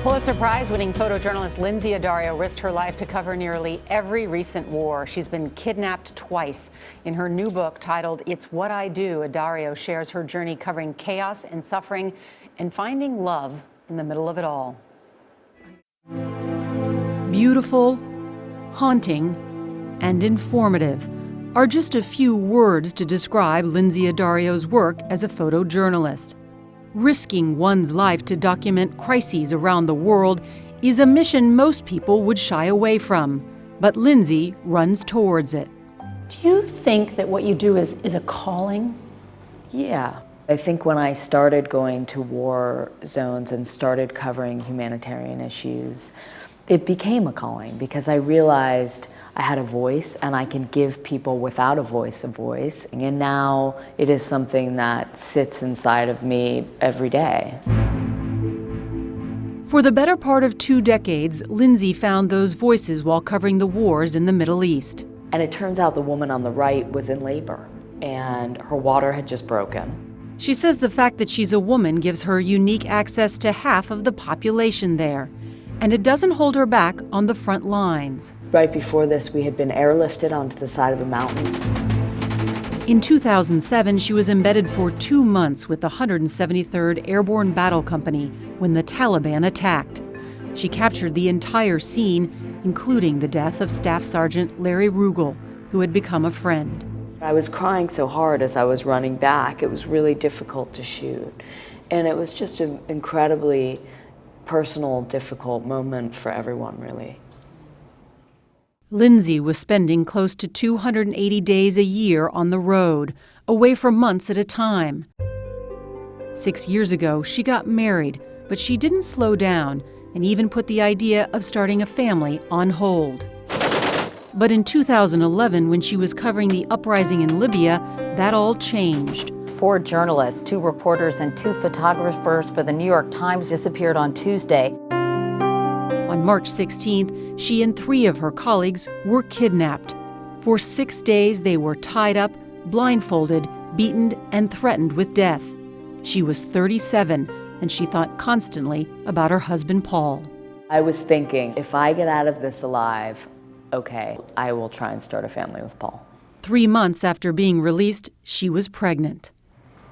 Pulitzer Prize-winning photojournalist Lynsey Addario risked her life to cover nearly every recent war. She's been kidnapped twice. In her new book titled It's What I Do, Addario shares her journey covering chaos and suffering and finding love in the middle of it all. Beautiful, haunting, and informative are just a few words to describe Lynsey Addario's work as a photojournalist. Risking one's life to document crises around the world is a mission most people would shy away from, but Lynsey runs towards it. Do you think that what you do is a calling? Yeah. I think when I started going to war zones and started covering humanitarian issues, it became a calling because I realized I had a voice and I can give people without a voice. And now it is something that sits inside of me every day. For the better part of 2 decades, Lynsey found those voices while covering the wars in the Middle East. And it turns out the woman on the right was in labor and her water had just broken. She says the fact that she's a woman gives her unique access to half of the population there, and it doesn't hold her back on the front lines. Right before this, we had been airlifted onto the side of a mountain. In 2007, she was embedded for 2 months with the 173rd Airborne Battle Company when the Taliban attacked. She captured the entire scene, including the death of Staff Sergeant Larry Rugel, who had become a friend. I was crying so hard as I was running back. It was really difficult to shoot. And it was just an incredibly personal, difficult moment for everyone, really. Lynsey was spending close to 280 days a year on the road, away for months at a time. 6 years ago, she got married, but she didn't slow down and even put the idea of starting a family on hold. But in 2011, when she was covering the uprising in Libya, that all changed. 4 journalists, 2 reporters, and 2 photographers for the New York Times disappeared on Tuesday. On March 16th, she and 3 of her colleagues were kidnapped. For 6 days, they were tied up, blindfolded, beaten, and threatened with death. She was 37, and she thought constantly about her husband, Paul. I was thinking, if I get out of this alive, okay, I will try and start a family with Paul. 3 months after being released, she was pregnant.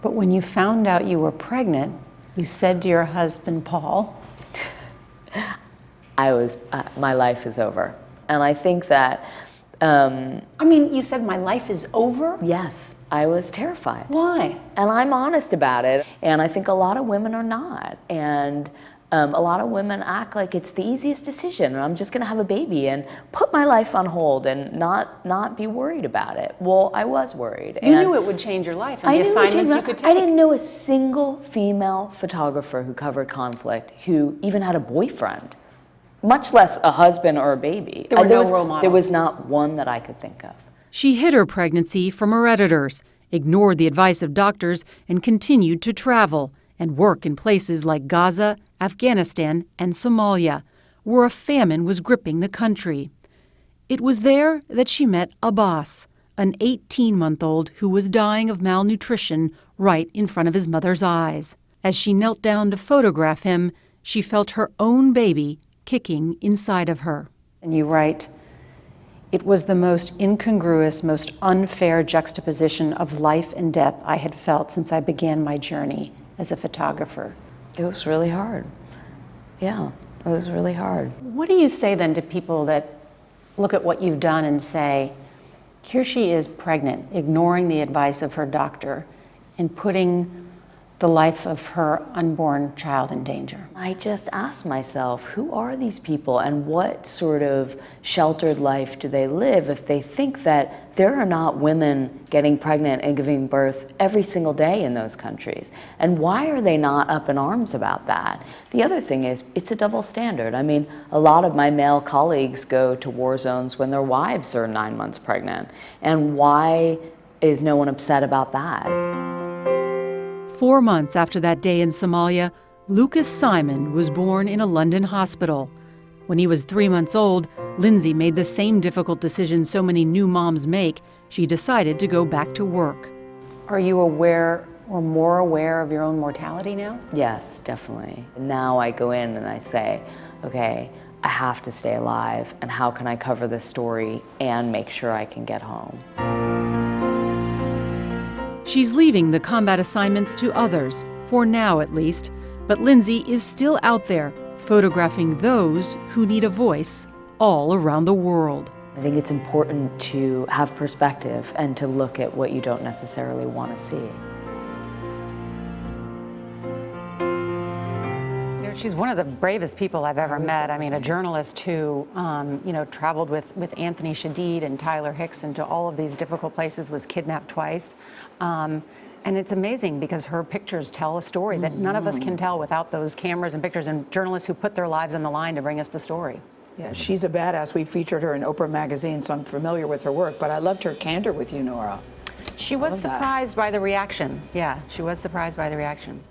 But when you found out you were pregnant, you said to your husband, Paul, my life is over. And I think that... you said my life is over? Yes, I was terrified. Why? And I'm honest about it. And I think a lot of women are not. And a lot of women act like it's the easiest decision. And I'm just going to have a baby and put my life on hold and not be worried about it. Well, I was worried. You knew it would change your life and the assignments you could take. I didn't know a single female photographer who covered conflict who even had a boyfriend, much less a husband or a baby. There were no role models. There was not one that I could think of. She hid her pregnancy from her editors, ignored the advice of doctors, and continued to travel and work in places like Gaza, Afghanistan, and Somalia, where a famine was gripping the country. It was there that she met Abbas, an 18-month-old who was dying of malnutrition right in front of his mother's eyes. As she knelt down to photograph him, she felt her own baby kicking inside of her. And you write, "It was the most incongruous, most unfair juxtaposition of life and death I had felt since I began my journey as a photographer." It was really hard. Yeah, it was really hard. What do you say then to people that look at what you've done and say, here she is pregnant, ignoring the advice of her doctor and putting the life of her unborn child in danger? I just asked myself, who are these people and what sort of sheltered life do they live if they think that there are not women getting pregnant and giving birth every single day in those countries? And why are they not up in arms about that? The other thing is, it's a double standard. I mean, a lot of my male colleagues go to war zones when their wives are 9 months pregnant. And why is no one upset about that? 4 months after that day in Somalia, Lucas Simon was born in a London hospital. When he was 3 months old, Lynsey made the same difficult decision so many new moms make. She decided to go back to work. Are you aware Or more aware of your own mortality now? Yes, definitely. Now I go in and I say, okay, I have to stay alive, and how can I cover this story and make sure I can get home? She's leaving the combat assignments to others, for now at least, but Lynsey is still out there, photographing those who need a voice all around the world. I think it's important to have perspective and to look at what you don't necessarily want to see. She's one of the bravest people I've ever met. I mean, a journalist who, traveled with Anthony Shadid and Tyler Hicks into all of these difficult places, was kidnapped twice. And it's amazing because her pictures tell a story that none of us can tell without those cameras and pictures and journalists who put their lives on the line to bring us the story. Yeah, she's a badass. We featured her in Oprah magazine, so I'm familiar with her work, but I loved her candor with you, Norah. She was surprised by the reaction. Yeah, she was surprised by the reaction.